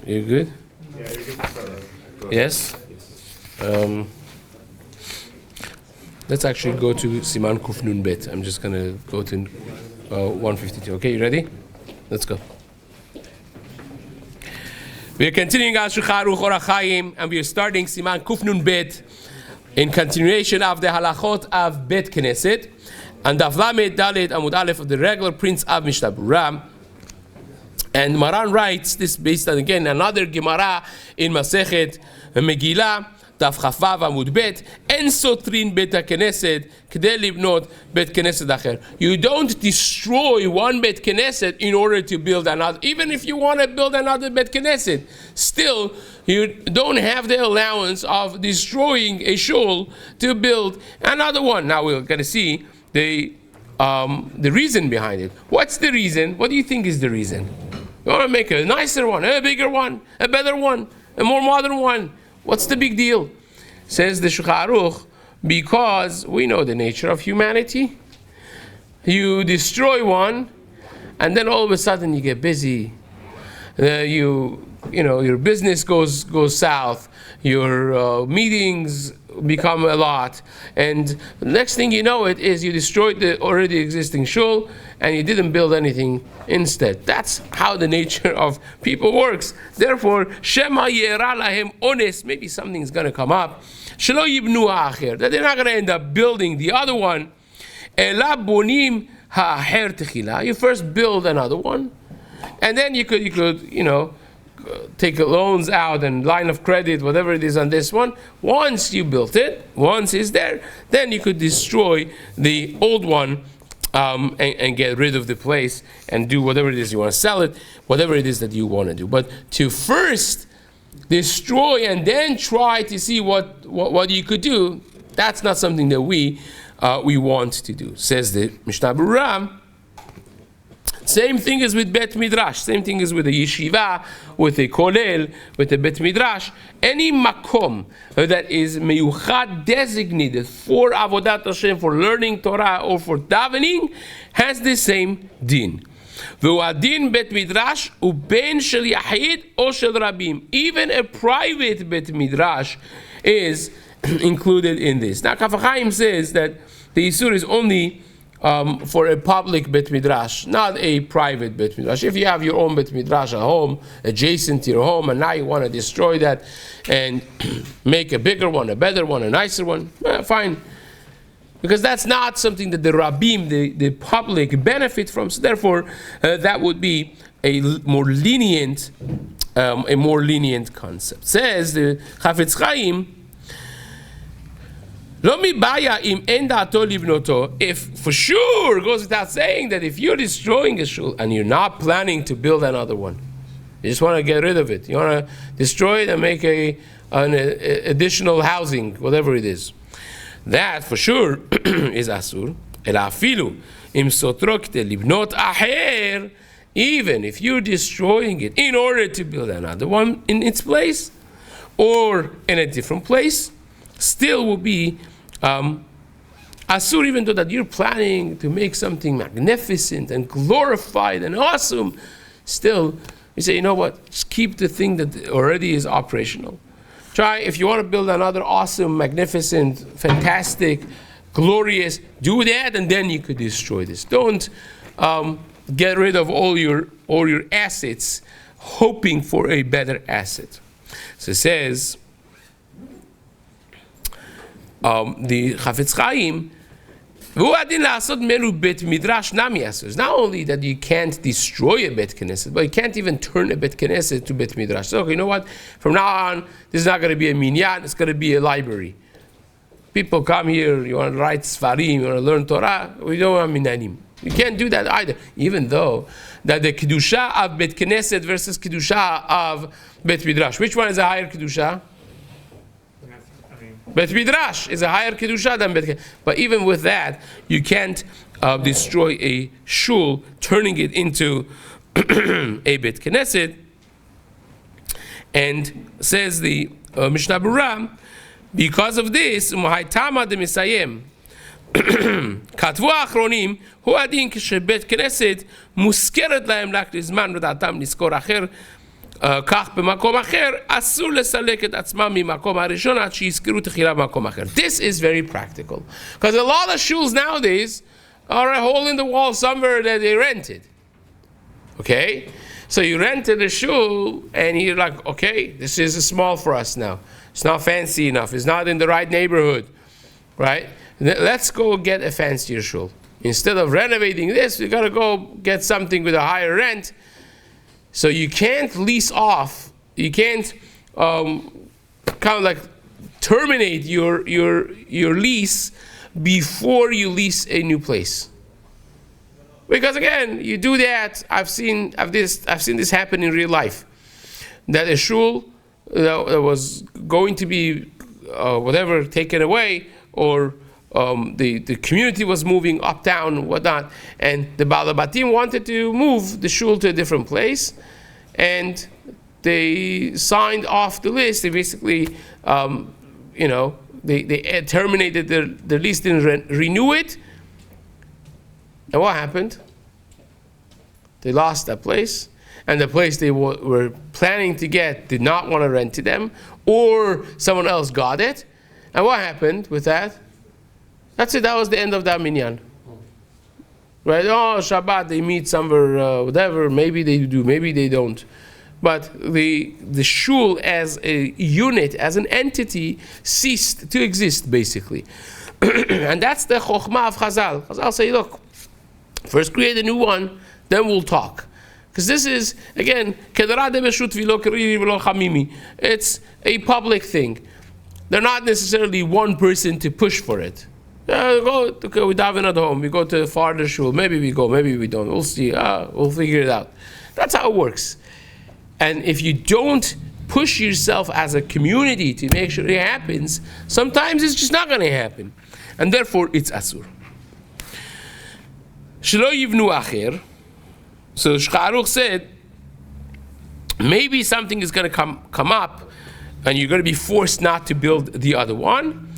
You good? Yeah, you can start. Yes? Let's actually go to Siman Kuf Nun Bet. I'm just going to go to 152. Okay, you ready? Let's go. We are continuing our Shulchan Aruch Orach Chaim, and we are starting Siman Kuf Nun Bet in continuation of the halachot of Bet Knesset and Daf Lamed Dalet Amud Aleph of the regular prince of Mishnah Berura. And Maran writes this based on again another Gemara in Masechet Megillah Daf Chavav Amud Bet En Sotrin Bet HaKnesset K'dei Libnot Bet Knesset Acher. You don't destroy one Bet Knesset in order to build another. Even if you want to build another Bet Knesset, still you don't have the allowance of destroying a shul to build another one. Now we're going to see the reason behind it. What's the reason? What do you think is the reason? You want to make a nicer one, a bigger one, a better one, a more modern one. What's the big deal? Says the Shulchan Aruch, because we know the nature of humanity. You destroy one, and then all of a sudden you get busy. Your business goes south. Your meetings become a lot, and the next thing you know, it is you destroyed the already existing shul, and you didn't build anything instead. That's how the nature of people works. Therefore, Shema Yera Lahem Ones, maybe something's going to come up. Shelo Yibnu Ha'acher, that they're not going to end up building the other one. Ela Bonim Ha'acher Techila. You first build another one, and then you could take loans out and line of credit, whatever it is on this one. Once you built it, once it's there, then you could destroy the old one and get rid of the place and do whatever it is you want to sell it, whatever it is that you want to do. But to first destroy and then try to see what you could do, that's not something that we want to do. Says the Mishnah Berura. Same thing is with Bet Midrash. Same thing is with a yeshiva, with a kolel, with a Bet Midrash. Any makom that is meyuchad designated for avodat Hashem, for learning Torah or for davening, has the same din. V'u'adin Bet Midrash u'ben shel yachid o shel rabim. Even a private Bet Midrash is included in this. Now Kaf HaChaim says that the Yisur is only for a public Bet Midrash, not a private Bet Midrash. If you have your own Bet Midrash at home, adjacent to your home, and now you want to destroy that and make a bigger one, a better one, a nicer one, fine. Because that's not something that the Rabbim, the public, benefit from. So therefore, that would be a more lenient concept. Says the Chafetz Chaim, if for sure, it goes without saying that if you're destroying a shul and you're not planning to build another one, you just want to get rid of it, you want to destroy it and make an additional housing, whatever it is, that for sure is asur. Even if you're destroying it in order to build another one in its place or in a different place, still will be asur, even though that you're planning to make something magnificent and glorified and awesome. Still, you say, you know what? Just keep the thing that already is operational. Try, if you want to build another awesome, magnificent, fantastic, glorious, do that, and then you could destroy this. Don't get rid of all your assets, hoping for a better asset. So it says, the Chafetz Chaim, it's not only that you can't destroy a Bet Knesset, but you can't even turn a Bet Knesset to Bet Midrash. So, you know what? From now on, this is not going to be a minyan, it's going to be a library. People come here, you want to write Sfarim, you want to learn Torah, we don't want minyanim. You can't do that either, even though that the Kedusha of Bet Knesset versus Kedusha of Bet Midrash, which one is a higher Kedusha? Bet Midrash is a higher Kedusha than Bet Knesset. But even with that, you can't destroy a shul, turning it into a Bet Knesset. And says the Mishnah Berura, because of this, Muhaitama de Misayem, כתבו האחרונים, הוא הדין כשבית כנסת מוזכרת להם רק לזמן ודעתם לזכור אחר כך במקום אחר, אסור לסלק את עצמם ממקום הראשון עד שיזכרו תחילה במקום אחר. This is very practical. Because a lot of shuls nowadays are a hole in the wall somewhere that they rented. Okay? So you rented a shul and you're like, okay, this is small for us now. It's not fancy enough. It's not in the right neighborhood. Right? Let's go get a fancier shul. Instead of renovating this, we got to go get something with a higher rent. So you can't lease off. You can't kind of like terminate your lease before you lease a new place. Because again, you do that. I've seen this happen in real life. That a shul that was going to be taken away, or the community was moving up, down, whatnot, and the Balabatim wanted to move the shul to a different place, and they signed off the list. They basically, they terminated their lease, didn't renew it, and what happened? They lost that place, and the place they were planning to get did not want to rent to them, or someone else got it, and what happened with that? That's it. That was the end of that minyan. Right? Oh, Shabbat, they meet somewhere, whatever. Maybe they do, maybe they don't. But the shul as a unit, as an entity, ceased to exist, basically. And that's the chokhmah of Chazal. Chazal say, look, first create a new one, then we'll talk. Because this is, again, it's a public thing. They're not necessarily one person to push for it. We daven at home. We go to the farther shul. Maybe we go. Maybe we don't. We'll see. We'll figure it out. That's how it works. And if you don't push yourself as a community to make sure it happens, sometimes it's just not going to happen, and therefore it's asur. Shelo yivnu acher. So Shcharuch said, maybe something is going to come up, and you're going to be forced not to build the other one.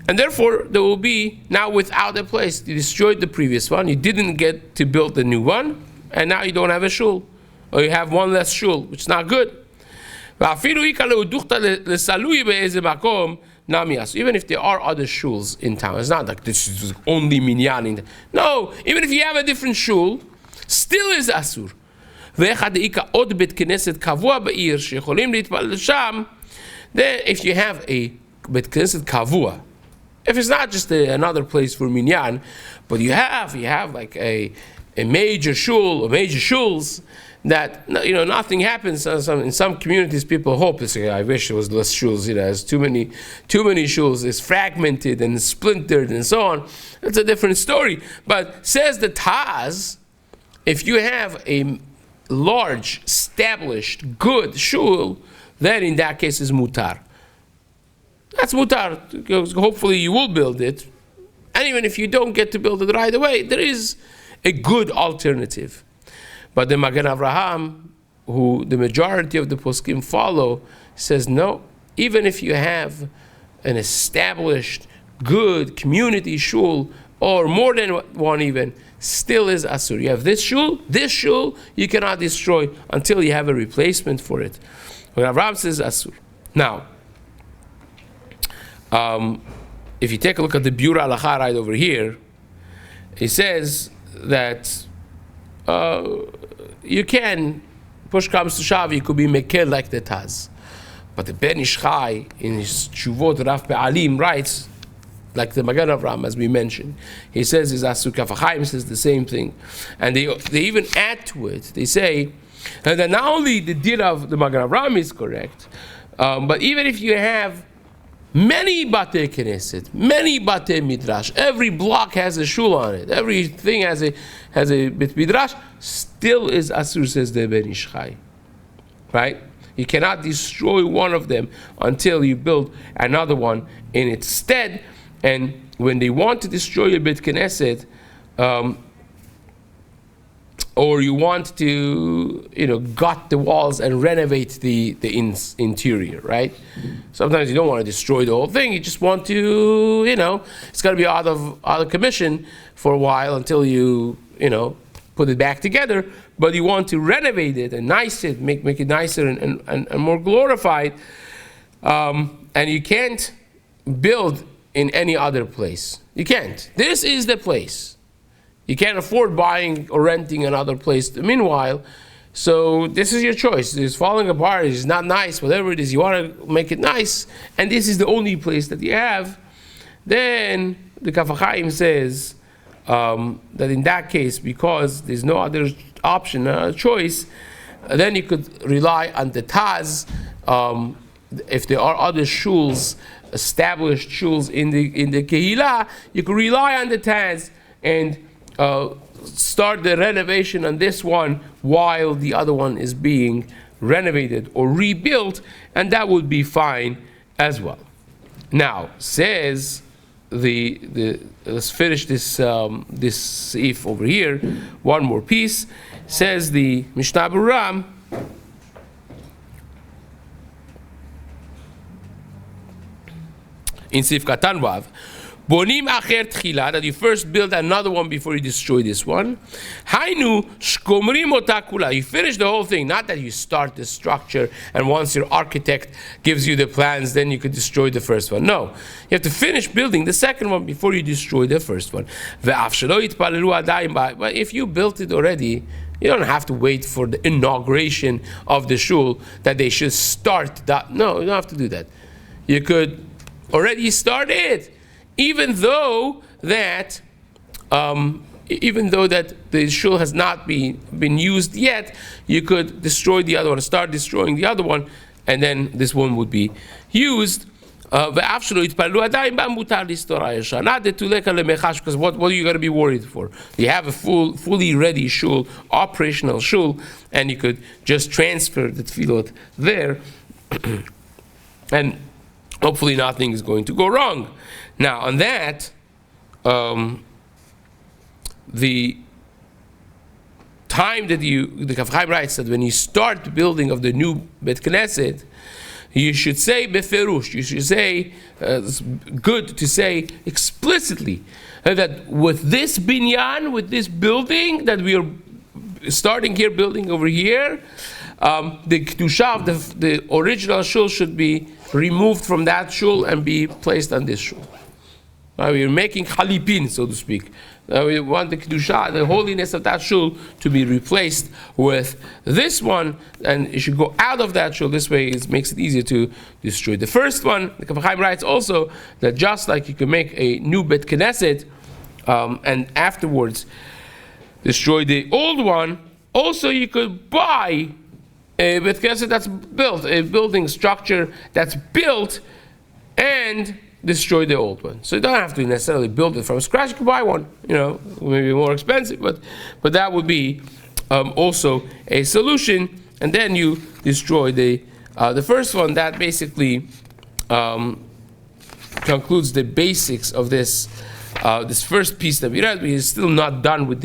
And therefore, there will be now without a place. You destroyed the previous one. You didn't get to build the new one. And now you don't have a shul. Or you have one less shul, which is not good. Even if there are other shuls in town. It's not like this is only minyan. No, even if you have a different shul, still is asur. Then if you have a bet knesset kavua, if it's not just another place for minyan, but you have like a major shul or major shuls that nothing happens. In some communities, people hope. It's I wish there was less shuls. There's too many shuls. It's fragmented and splintered and so on. That's a different story. But says the Taz, if you have a large, established, good shul, then in that case is mutar. That's mutar. Hopefully you will build it. And even if you don't get to build it right away, there is a good alternative. But the Magen Avraham, who the majority of the poskim follow, says no. Even if you have an established, good community shul, or more than one even, still is asur. You have this shul, you cannot destroy until you have a replacement for it. Magen Avraham says asur. Now, if you take a look at the Berura Halacha right over here, he says that you can, push comes to shove, you could be mekel like the Taz. But the Ben Ish Chai, in his Tshuvot Raf Be'alim, writes, like the Magen Avraham, as we mentioned, he says, his Asur Kaf HaChaim says the same thing. And they even add to it, they say, and that not only the dir of the Magen Avraham is correct, but even if you have many Batei Knesset, many Batei Midrash, every block has a shul on it, everything has a bit Midrash, still is asur, says the Ben Ish Chai. Right? You cannot destroy one of them until you build another one in its stead. And when they want to destroy a bit Knesset, or you want to, gut the walls and renovate the interior, right? Sometimes you don't want to destroy the whole thing. You just want to, it's got to be out of commission for a while until you, put it back together, but you want to renovate it and nice it, make it nicer and more glorified, and you can't build in any other place. You can't. This is the place. You can't afford buying or renting another place. Meanwhile, so this is your choice. It's falling apart. It's not nice. Whatever it is, you want to make it nice, and this is the only place that you have. Then the Kaf HaChaim says that in that case, because there's no other option, choice, then you could rely on the Taz. If there are other shuls, established shuls in the Kehillah, you could rely on the Taz and start the renovation on this one while the other one is being renovated or rebuilt, and that would be fine as well. Now, says let's finish this this seif over here. One more piece. Says the Mishnah Berura, in Sif Katan Vav, Bonim acher tchila, that you first build another one before you destroy this one. Hainu shkomrim ota kula, you finish the whole thing, not that you start the structure and once your architect gives you the plans, then you could destroy the first one. No, you have to finish building the second one before you destroy the first one. But if you built it already, you don't have to wait for the inauguration of the shul that they should start that. No, you don't have to do that. You could already start it. Even though that the shul has not been used yet, you could destroy the other one, start destroying the other one, and then this one would be used. Not the because what are you going to be worried for? You have a fully ready shul, operational shul, and you could just transfer the tefillot there, and hopefully nothing is going to go wrong. Now, on that, the time that the Kaf HaChaim writes that when you start the building of the new Bet Knesset, you should say beferush. You should say, it's good to say explicitly that with this binyan, with this building that we are starting here, building over here, the kedusha of the original shul should be removed from that shul and be placed on this shul. We are making chalipin, so to speak. We want the kedusha, the holiness of that shul, to be replaced with this one, and it should go out of that shul. This way, it makes it easier to destroy the first one. The Kaf HaChaim writes also that just like you can make a new Bet Knesset and afterwards destroy the old one, also you could buy a Bet Knesset that's built, a building structure that's built, and destroy the old one. So you don't have to necessarily build it from scratch. You can buy one, maybe more expensive, but that would be also a solution. And then you destroy the first one. That basically concludes the basics of this first piece that we read. We are still not done with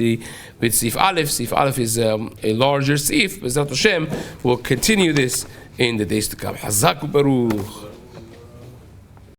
Sif Aleph. Sif Aleph is a larger Sif. B'ezrat Hashem, we'll continue this in the days to come. Hazaku Baruch.